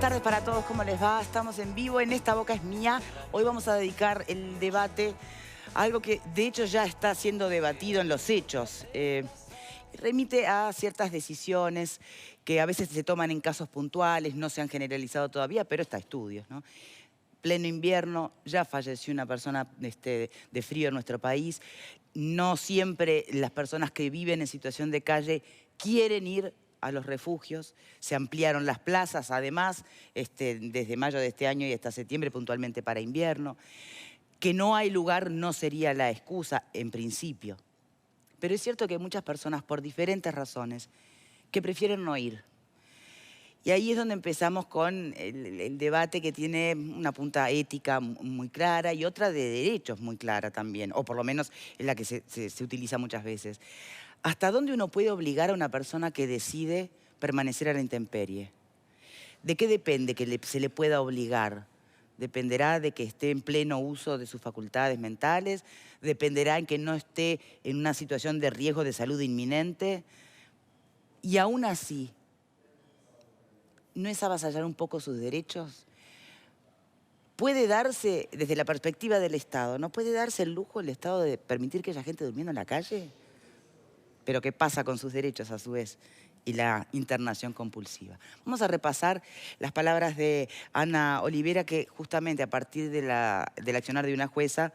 tardes para todos, ¿cómo les va? Estamos en vivo en Esta Boca es Mía. Hoy vamos a dedicar el debate a algo que de hecho ya está siendo debatido en los hechos. Remite a ciertas decisiones que a veces se toman en casos puntuales, no se han generalizado todavía, pero está estudios, ¿no? Pleno invierno, ya falleció una persona de frío en nuestro país. No siempre las personas que viven en situación de calle quieren ir a los refugios. Se ampliaron las plazas, además, desde mayo de este año y hasta septiembre, puntualmente para invierno. Que no hay lugar no sería la excusa, en principio. Pero es cierto que hay muchas personas, por diferentes razones, que prefieren no ir. Y ahí es donde empezamos con el debate que tiene una punta ética muy clara y otra de derechos muy clara también, o por lo menos es la que se utiliza muchas veces. ¿Hasta dónde uno puede obligar a una persona que decide permanecer a la intemperie? ¿De qué depende que se le pueda obligar? ¿Dependerá de que esté en pleno uso de sus facultades mentales? ¿Dependerá en que no esté en una situación de riesgo de salud inminente? Y aún así, ¿no es avasallar un poco sus derechos? ¿Puede darse, desde la perspectiva del Estado, no puede darse el lujo el Estado de permitir que haya gente durmiendo en la calle? Pero ¿qué pasa con sus derechos a su vez? Y la internación compulsiva. Vamos a repasar las palabras de Ana Olivera, que justamente a partir del accionar de una jueza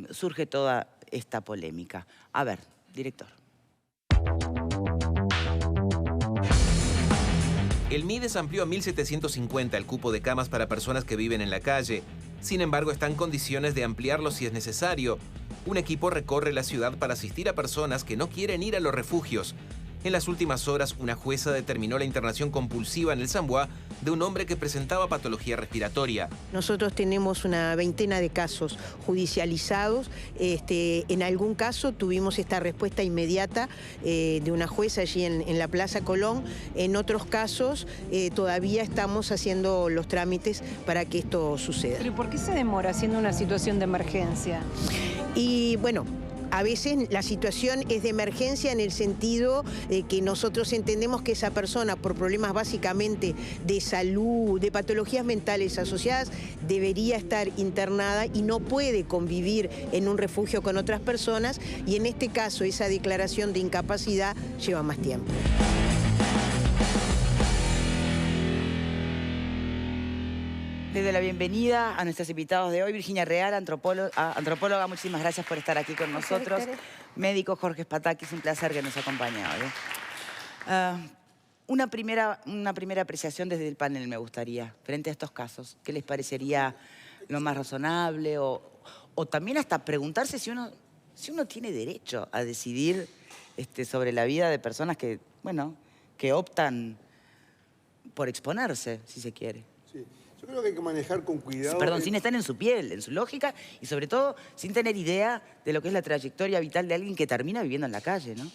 surge toda esta polémica. A ver, director. El MIDES amplió a 1.750 el cupo de camas para personas que viven en la calle. Sin embargo, está en condiciones de ampliarlo si es necesario. Un equipo recorre la ciudad para asistir a personas que no quieren ir a los refugios. En las últimas horas, una jueza determinó la internación compulsiva en el Zamboa de un hombre que presentaba patología respiratoria. Nosotros tenemos una veintena de casos judicializados. En algún caso tuvimos esta respuesta inmediata de una jueza allí en la Plaza Colón. En otros casos todavía estamos haciendo los trámites para que esto suceda. ¿Pero por qué se demora siendo una situación de emergencia? Y bueno, a veces la situación es de emergencia en el sentido de que nosotros entendemos que esa persona, por problemas básicamente de salud, de patologías mentales asociadas, debería estar internada y no puede convivir en un refugio con otras personas, y en este caso esa declaración de incapacidad lleva más tiempo. Les doy la bienvenida a nuestros invitados de hoy. Virginia Real, antropóloga, muchísimas gracias por estar aquí con nosotros. Médico Jorge Spatakis, un placer que nos acompañe hoy. Una primera apreciación desde el panel me gustaría, frente a estos casos. ¿Qué les parecería lo más razonable? O también hasta preguntarse si uno tiene derecho a decidir sobre la vida de personas que, bueno, que optan por exponerse, si se quiere. Sí. Yo creo que hay que manejar con cuidado... Perdón, sin estar en su piel, en su lógica, y sobre todo sin tener idea de lo que es la trayectoria vital de alguien que termina viviendo en la calle, ¿no?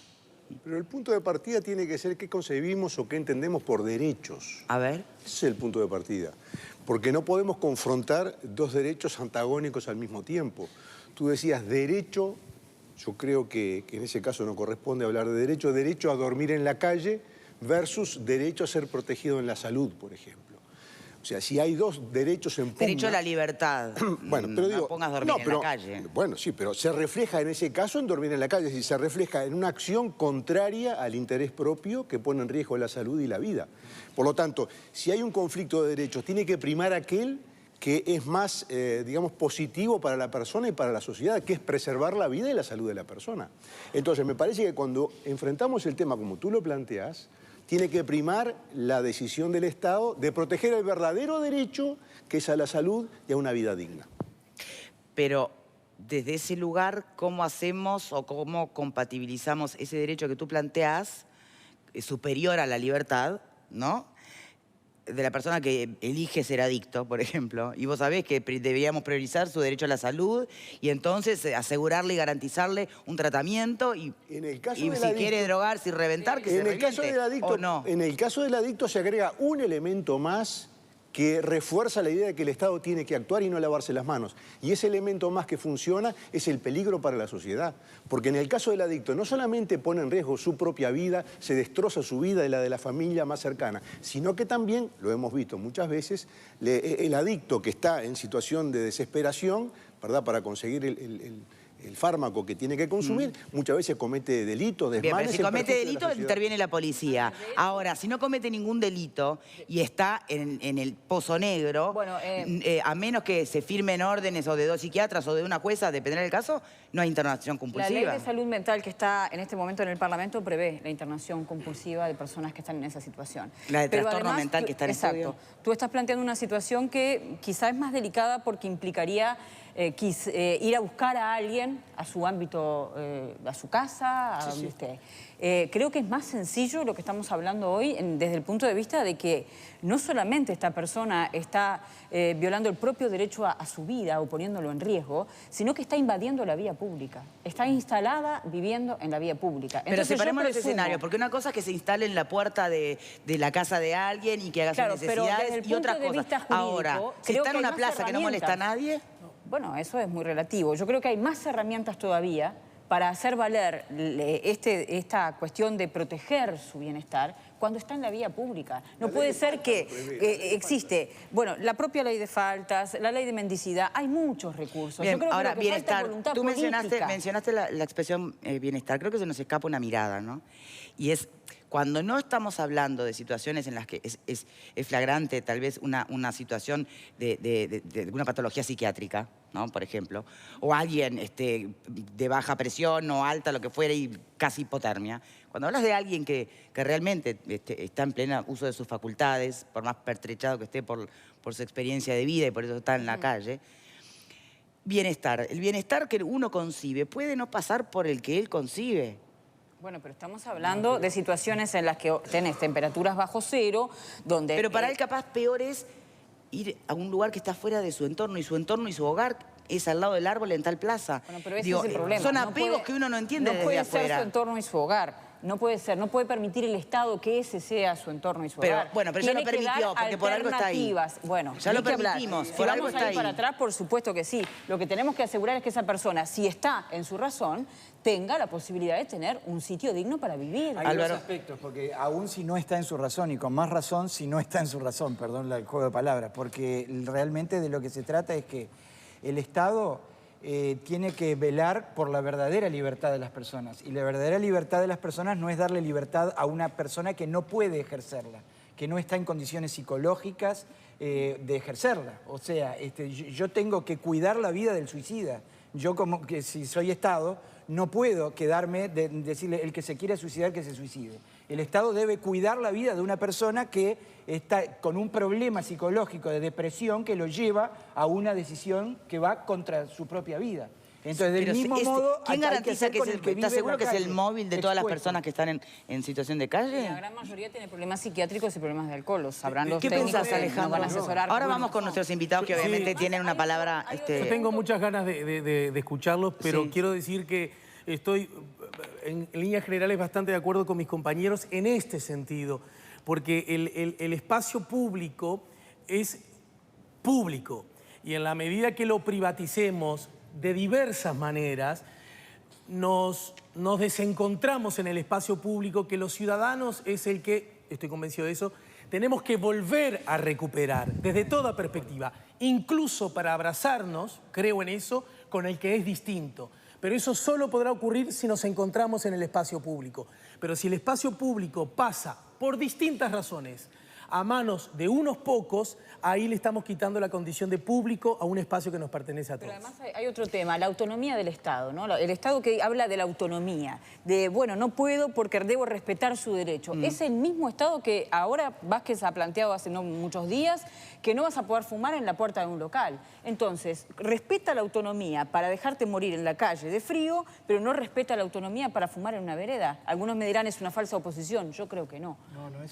Pero el punto de partida tiene que ser qué concebimos o qué entendemos por derechos. A ver. Ese es el punto de partida. Porque no podemos confrontar dos derechos antagónicos al mismo tiempo. Tú decías derecho, yo creo que en ese caso no corresponde hablar de derecho a dormir en la calle versus derecho a ser protegido en la salud, por ejemplo. O sea, si hay dos derechos en pugna... Derecho a la libertad. Bueno, pero digo... No pongas dormir en la calle. Bueno, sí, pero se refleja en ese caso en dormir en la calle. Si se refleja en una acción contraria al interés propio que pone en riesgo la salud y la vida. Por lo tanto, si hay un conflicto de derechos, tiene que primar aquel que es más, digamos, positivo para la persona y para la sociedad, que es preservar la vida y la salud de la persona. Entonces, me parece que cuando enfrentamos el tema como tú lo planteas, tiene que primar la decisión del Estado de proteger el verdadero derecho, que es a la salud y a una vida digna. Pero desde ese lugar, ¿cómo hacemos o cómo compatibilizamos ese derecho que tú planteas, superior a la libertad, ¿no?, de la persona que elige ser adicto, por ejemplo, y vos sabés que deberíamos priorizar su derecho a la salud y entonces asegurarle y garantizarle un tratamiento y si quiere drogarse y reventar, que se reviente, ¿o no? En el caso del adicto se agrega un elemento más que refuerza la idea de que el Estado tiene que actuar y no lavarse las manos. Y ese elemento más que funciona es el peligro para la sociedad. Porque en el caso del adicto no solamente pone en riesgo su propia vida, se destroza su vida y la de la familia más cercana, sino que también, lo hemos visto muchas veces, el adicto que está en situación de desesperación, ¿verdad?, para conseguir el fármaco que tiene que consumir, muchas veces comete delitos, desmanes. Bien, pero si comete de delito, interviene la policía. Ahora, si no comete ningún delito y está en el pozo negro, Bueno, a menos que se firmen órdenes o de 2 psiquiatras o de una jueza, dependerá del caso, no hay internación la compulsiva. ley de salud mental que está en este momento en el Parlamento prevé la internación compulsiva de personas que están en esa situación. La de Pero trastorno además, mental que está en exacto, estudio. tú estás planteando una situación que quizá es más delicada porque implicaría ir a buscar a alguien a su ámbito, a su casa, a donde esté. Creo que es más sencillo lo que estamos hablando hoy desde el punto de vista de que no solamente esta persona está violando el propio derecho a su vida o poniéndolo en riesgo, sino que está invadiendo la vía pública. Está instalada viviendo en la vía pública. Pero Entonces, separemos yo los presumo- escenarios, porque una cosa es que se instale en la puerta de la casa de alguien y que haga Claro, sus pero desde necesidades el y otra punto de cosa. vista jurídico, Ahora, si creo está que en hay una más plaza que no molesta a nadie... Bueno, eso es muy relativo. Yo creo que hay más herramientas todavía para hacer valer esta cuestión de proteger su bienestar cuando está en la vía pública. No puede ser que existe, bueno, la propia ley de faltas, la ley de mendicidad, hay muchos recursos. Bien, Yo creo ahora, que lo que falta es bienestar. voluntad Tú política. mencionaste la expresión bienestar. Creo que se nos escapa una mirada, ¿no? Y es cuando no estamos hablando de situaciones en las que es flagrante tal vez una situación de una patología psiquiátrica, ¿no?, por ejemplo, o alguien de baja presión o alta, lo que fuera, y casi hipotermia. Cuando hablas de alguien que realmente está en pleno uso de sus facultades, por más pertrechado que esté por su experiencia de vida y por eso está en la calle, bienestar. El bienestar que uno concibe puede no pasar por el que él concibe. Bueno, pero estamos hablando de situaciones en las que tenés temperaturas bajo cero, donde... Pero para él capaz peor es ir a un lugar que está fuera de su entorno y su hogar es al lado del árbol en tal plaza. Bueno, pero ese Digo, es el problema. son No apegos puede- que uno no entiende no desde puede afuera. ser su entorno y su hogar. No puede ser, no puede permitir el Estado que ese sea su entorno y su Pero, hogar. bueno, pero ya Tiene lo que dar permitió, porque por algo está ahí. alternativas. Bueno, Ya ni lo que hablar. permitimos, Si por algo vamos está a ir ahí. para atrás, por supuesto que sí. Lo que tenemos que asegurar es que esa persona, si está en su razón, tenga la posibilidad de tener un sitio digno para vivir. Hay dos aspectos, porque aún si no está en su razón, y con más razón si no está en su razón, perdón el juego de palabras, porque realmente de lo que se trata es que el Estado tiene que velar por la verdadera libertad de las personas. Y la verdadera libertad de las personas no es darle libertad a una persona que no puede ejercerla, que no está en condiciones psicológicas de ejercerla. O sea, yo tengo que cuidar la vida del suicida. Yo, como que si soy Estado, no puedo quedarme de decirle el que se quiera suicidar que se suicide. El Estado debe cuidar la vida de una persona que está con un problema psicológico de depresión que lo lleva a una decisión que va contra su propia vida. Entonces, del Pero mismo modo, ¿quién hay garantiza hacer que con es el que vive ¿estás seguro en que la es el calle, móvil de todas las expuesto. personas que están en situación de calle? La gran mayoría tiene problemas psiquiátricos y problemas de alcohol. Los sabrán los ¿Qué técnicos pensás, que Alejandro? nos van a asesorar. Ahora Bueno, vamos con nuestros invitados que obviamente tienen una palabra... Yo tengo muchas ganas de escucharlos, pero Sí. quiero decir que estoy en líneas generales bastante de acuerdo con mis compañeros en este sentido, porque el espacio público es público y en la medida que lo privaticemos de diversas maneras, nos desencontramos en el espacio público que los ciudadanos es el que, estoy convencido de eso, tenemos que volver a recuperar desde toda perspectiva, incluso para abrazarnos, creo en eso, con el que es distinto. Pero eso solo podrá ocurrir si nos encontramos en el espacio público. Pero si el espacio público pasa por distintas razones a manos de unos pocos, ahí le estamos quitando la condición de público a un espacio que nos pertenece a todos. Pero además hay otro tema, la autonomía del Estado, ¿no? El Estado que habla de la autonomía, de, bueno, no puedo porque debo respetar su derecho. Es el mismo Estado que ahora Vázquez ha planteado hace no muchos días que no vas a poder fumar en la puerta de un local. Entonces, respeta la autonomía para dejarte morir en la calle de frío, pero no respeta la autonomía para fumar en una vereda. Algunos me dirán es una falsa oposición, yo creo que no.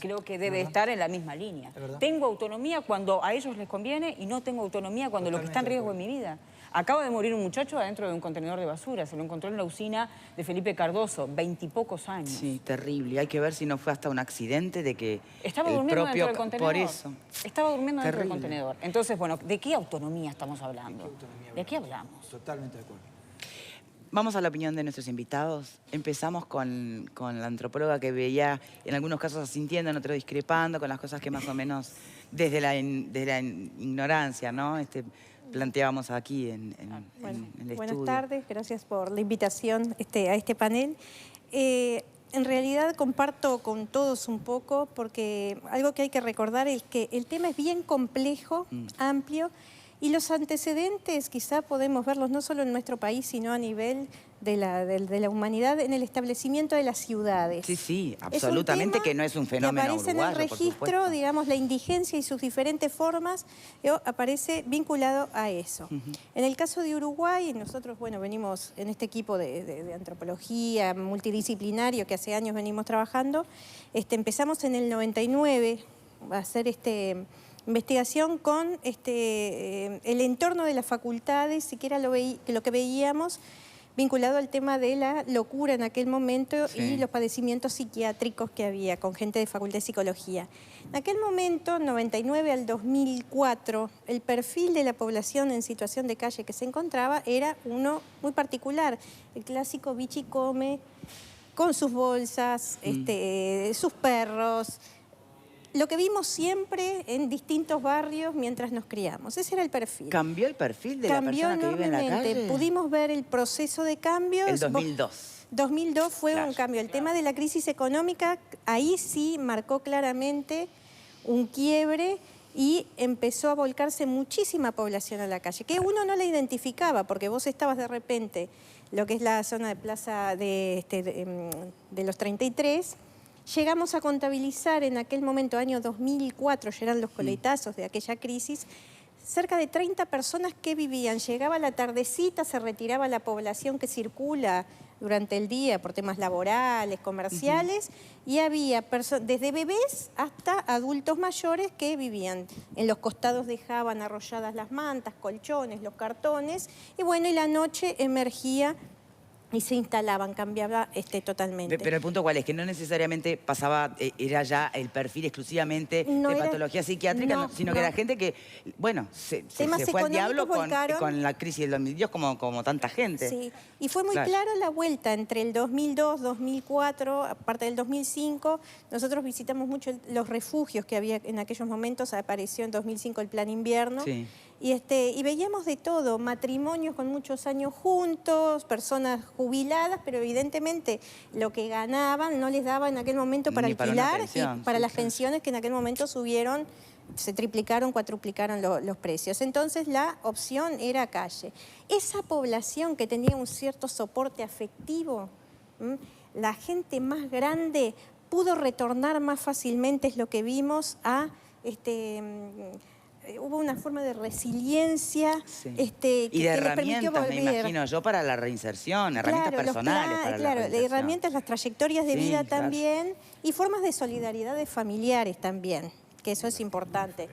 Creo que debe estar en la misma línea. Tengo autonomía cuando a ellos les conviene y no tengo autonomía cuando lo que está en riesgo es mi vida. Acaba de morir un muchacho adentro de un contenedor de basura. Se lo encontró en la usina de Felipe Cardoso, 20 y pocos años. Sí, terrible. Hay que ver si no fue hasta un accidente de que Estaba el durmiendo propio... dentro del contenedor. Por eso. Estaba durmiendo dentro del Terrible. contenedor. Entonces, bueno, ¿de qué autonomía estamos hablando? ¿De qué hablamos? Totalmente de acuerdo. Vamos a la opinión de nuestros invitados. Empezamos con la antropóloga que veía en algunos casos asintiendo, en otros discrepando, con las cosas que más o menos desde la ignorancia, ¿no? Planteábamos aquí en el Buenas estudio. tardes, gracias por la invitación a este panel. En realidad comparto con todos un poco, porque algo que hay que recordar es que el tema es bien complejo, amplio, y los antecedentes quizá podemos verlos no solo en nuestro país, sino a nivel de la humanidad en el establecimiento de las ciudades. Sí, sí, Es un absolutamente tema que no es un fenómeno que aparece uruguayo, en el por registro, supuesto. digamos, la indigencia y sus diferentes formas, aparece vinculado a eso. En el caso de Uruguay, nosotros, bueno, venimos en este equipo de antropología multidisciplinario que hace años venimos trabajando, empezamos en el 99 a hacer investigación con el entorno de las facultades, y que era lo que veíamos vinculado al tema de la locura en aquel momento y los padecimientos psiquiátricos que había con gente de Facultad de Psicología. En aquel momento, 99 al 2004, el perfil de la población en situación de calle que se encontraba era uno muy particular, el clásico bichi come, con sus bolsas, sus perros. Lo que vimos siempre en distintos barrios mientras nos criamos. Ese era el perfil. ¿Cambió el perfil de la persona que vive en la calle? Pudimos ver el proceso de cambio. El 2002. 2002 fue un cambio. El tema de la crisis económica, ahí sí marcó claramente un quiebre y empezó a volcarse muchísima población a la calle, que uno no la identificaba, porque vos estabas de repente, lo que es la zona de Plaza de los 33, llegamos a contabilizar en aquel momento, año 2004, ya eran los coletazos de aquella crisis, cerca de 30 personas que vivían. Llegaba la tardecita, se retiraba la población que circula durante el día por temas laborales, comerciales, y había desde bebés hasta adultos mayores que vivían. En los costados dejaban arrolladas las mantas, colchones, los cartones, y bueno, y la noche emergía y se instalaban, cambiaba totalmente. Pero el punto cuál es, que no necesariamente pasaba, era ya el perfil exclusivamente de patología psiquiátrica, sino que era gente que, bueno, se fue al diablo con la crisis del 2010 como tanta gente. Sí, y fue muy clara la vuelta entre el 2002, 2004, aparte del 2005, nosotros visitamos mucho los refugios que había en aquellos momentos, apareció en 2005 el Plan Invierno, y veíamos de todo, matrimonios con muchos años juntos, personas jubiladas, pero evidentemente lo que ganaban no les daba en aquel momento para alquilar y para las pensiones que en aquel momento subieron, se triplicaron, cuatruplicaron los precios. Entonces la opción era calle. Esa población que tenía un cierto soporte afectivo, la gente más grande pudo retornar más fácilmente, es lo que vimos, hubo una forma de resiliencia que y de herramientas, les permitió volver. me imagino yo, para la reinserción, herramientas personales para la reinserción. Herramientas, las trayectorias de vida también, y formas de solidaridades familiares también, que eso es importante.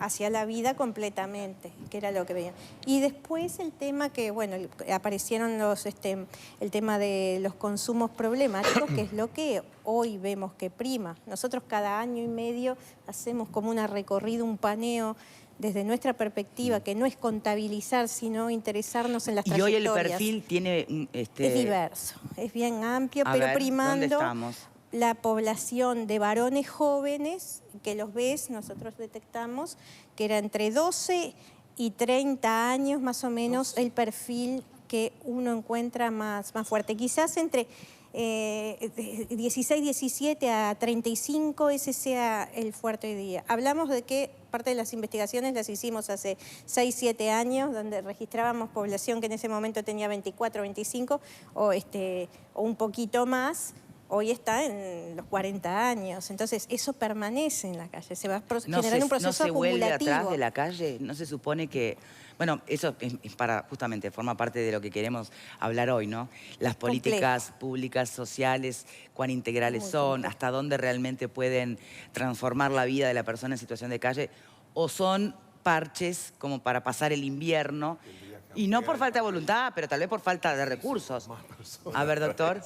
Hacia la vida completamente, que era lo que veían. Y después el tema que, bueno, aparecieron el tema de los consumos problemáticos, que es lo que hoy vemos que prima. Nosotros cada año y medio hacemos como una recorrido, un paneo, desde nuestra perspectiva, que no es contabilizar, sino interesarnos en las trayectorias. Y hoy el perfil tiene... Es diverso, es bien amplio, A pero ver, primando... ¿dónde estamos? La población de varones jóvenes, que los ves, nosotros detectamos que era entre 12 y 30 años más o menos el perfil que uno encuentra más fuerte. Quizás entre 16, 17 a 35 ese sea el fuerte hoy día. Hablamos de que parte de las investigaciones las hicimos hace 6, 7 años, donde registrábamos población que en ese momento tenía 24, 25 o un poquito más. Hoy está en los 40 años, entonces eso permanece en la calle, se va generando un proceso acumulativo. ¿No se vuelve atrás de la calle? ¿No se supone que...? Bueno, eso es para, justamente, forma parte de lo que queremos hablar hoy, ¿no? Las políticas públicas, sociales, cuán integrales son, hasta dónde realmente pueden transformar la vida de la persona en situación de calle, o son parches como para pasar el invierno. Y no por falta de voluntad, pero tal vez por falta de recursos. A ver, doctor.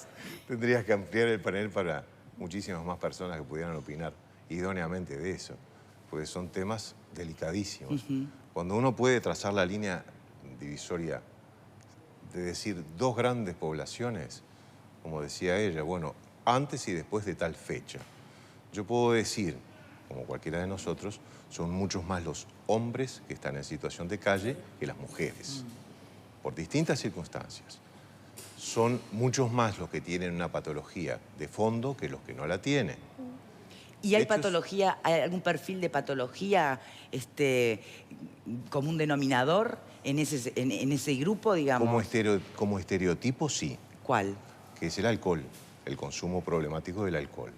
Tendrías que ampliar el panel para muchísimas más personas que pudieran opinar idóneamente de eso, porque son temas delicadísimos. Cuando uno puede trazar la línea divisoria de decir dos grandes poblaciones, como decía ella, bueno, antes y después de tal fecha. Yo puedo decir, como cualquiera de nosotros, son muchos más los hombres que están en situación de calle que las mujeres, por distintas circunstancias. Son muchos más los que tienen una patología de fondo que los que no la tienen. ¿Y hay patología, hay algún perfil de patología como un denominador en ese grupo, digamos? Como estereotipo, sí. ¿Cuál? Que es el alcohol, el consumo problemático del alcohol.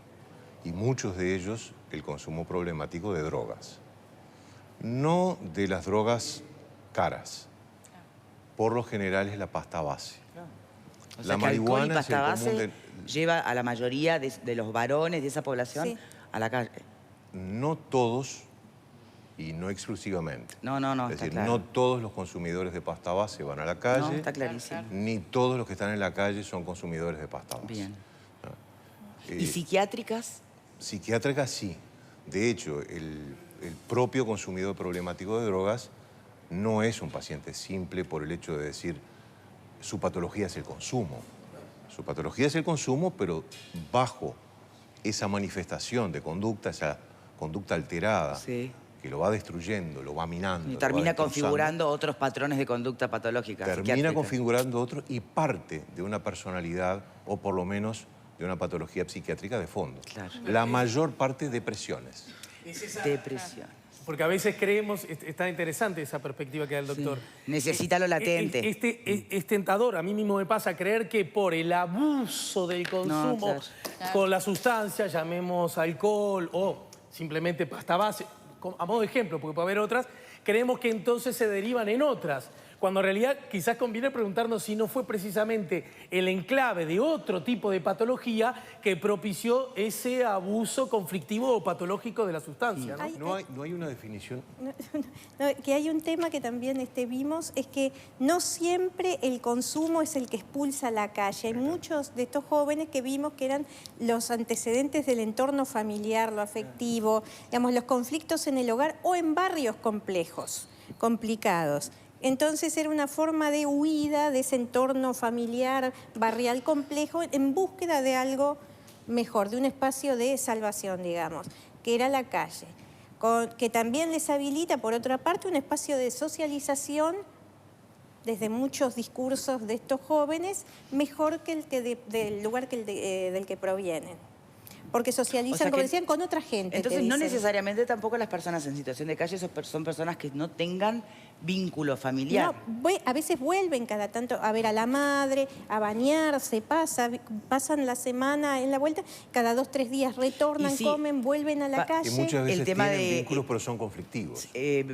Y muchos de ellos, el consumo problemático de drogas. No de las drogas caras. Por lo general es la pasta base. O sea, que alcohol y pasta base lleva a la mayoría de los varones de esa población a la calle. No todos y no exclusivamente. No, es decir, no todos los consumidores de pasta base van a la calle. No, está clarísimo. Ni todos los que están en la calle son consumidores de pasta base. Bien. ¿Y psiquiátricas? Psiquiátricas sí. De hecho, el propio consumidor problemático de drogas no es un paciente simple por el hecho de decir su patología es el consumo. Su patología es el consumo, pero bajo esa manifestación de conducta, esa conducta alterada, que lo va destruyendo, lo va minando. Y termina configurando otros patrones de conducta patológica. Termina configurando otros y parte de una personalidad, o por lo menos de una patología psiquiátrica de fondo. Claro. La mayor parte depresiones. Depresión. Porque a veces creemos, es tan interesante esa perspectiva que da el doctor. Sí. Necesita lo latente. Es tentador, a mí mismo me pasa creer que por el abuso del consumo con la sustancia, llamemos alcohol o simplemente pasta base, a modo de ejemplo, porque puede haber otras, creemos que entonces se derivan en otras. Cuando en realidad quizás conviene preguntarnos si no fue precisamente el enclave de otro tipo de patología que propició ese abuso conflictivo o patológico de la sustancia. No hay una definición. Que hay un tema que también vimos, es que no siempre el consumo es el que expulsa a la calle. Hay muchos de estos jóvenes que vimos que eran los antecedentes del entorno familiar, lo afectivo, digamos, los conflictos en el hogar o en barrios complejos, complicados. Entonces era una forma de huida de ese entorno familiar, barrial complejo, en búsqueda de algo mejor, de un espacio de salvación, digamos, que era la calle, que también les habilita, por otra parte, un espacio de socialización desde muchos discursos de estos jóvenes, mejor que del lugar del que provienen. Porque socializan, como decían, con otra gente. Entonces no necesariamente tampoco las personas en situación de calle son personas que no tengan vínculo familiar. No, a veces vuelven cada tanto a ver a la madre, a bañarse, pasan la semana en la vuelta, cada 2 o 3 días retornan, comen, vuelven a la calle. Y muchas veces tienen vínculos, pero son conflictivos.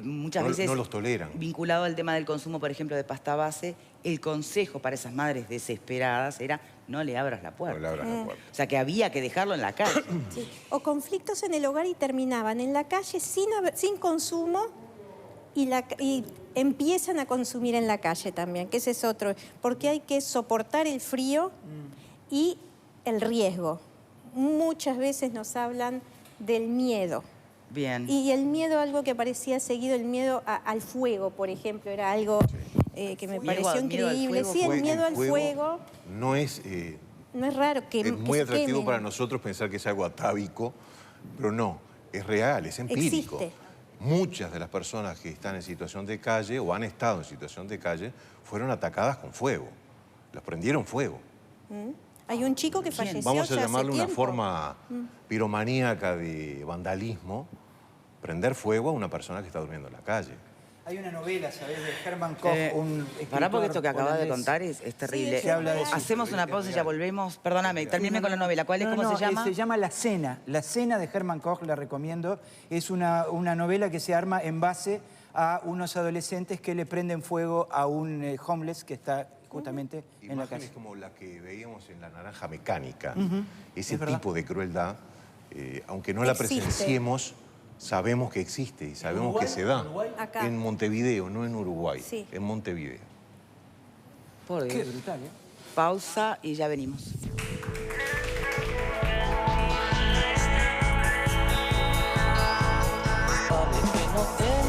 Muchas veces no los toleran. Vinculado al tema del consumo, por ejemplo, de pasta base, el consejo para esas madres desesperadas era no le abras la puerta. No le abras la puerta. O sea, que había que dejarlo en la calle. Sí. O conflictos en el hogar y terminaban en la calle sin consumo y empiezan a consumir en la calle también, que ese es otro. Porque hay que soportar el frío y el riesgo. Muchas veces nos hablan del miedo. Bien. Y el miedo, algo que parecía seguido, el miedo al fuego, por ejemplo, era algo que me pareció increíble. Sí, el miedo al fuego. No es raro que es muy atractivo para nosotros pensar que es algo atávico, pero no, es real, es empírico. Existe. Muchas de las personas que están en situación de calle o han estado en situación de calle fueron atacadas con fuego, las prendieron fuego. Hay un chico que falleció. Vamos a llamarle una tiempo. forma piromaníaca de vandalismo, prender fuego a una persona que está durmiendo en la calle. Hay una novela, ¿sabés? De Herman Koch, un escritor Pará, porque esto que acabas de holandés. contar es terrible. Sí, se habla de eso. Hacemos una pausa y ya volvemos. Perdóname, termine con la novela. ¿Cuál es? ¿Cómo se llama? Se llama La Cena. La Cena de Herman Koch, la recomiendo. Es una novela que se arma en base a unos adolescentes que le prenden fuego a un homeless que está justamente en la calle. Imágenes como la que veíamos en La Naranja Mecánica. Ese tipo de crueldad, aunque no la presenciemos, sabemos que existe y sabemos que se da. Acá. En Montevideo, no en Uruguay, Sí. en Montevideo. Por Qué Dios. brutal, ¿eh? Pausa y ya venimos. Vale que no te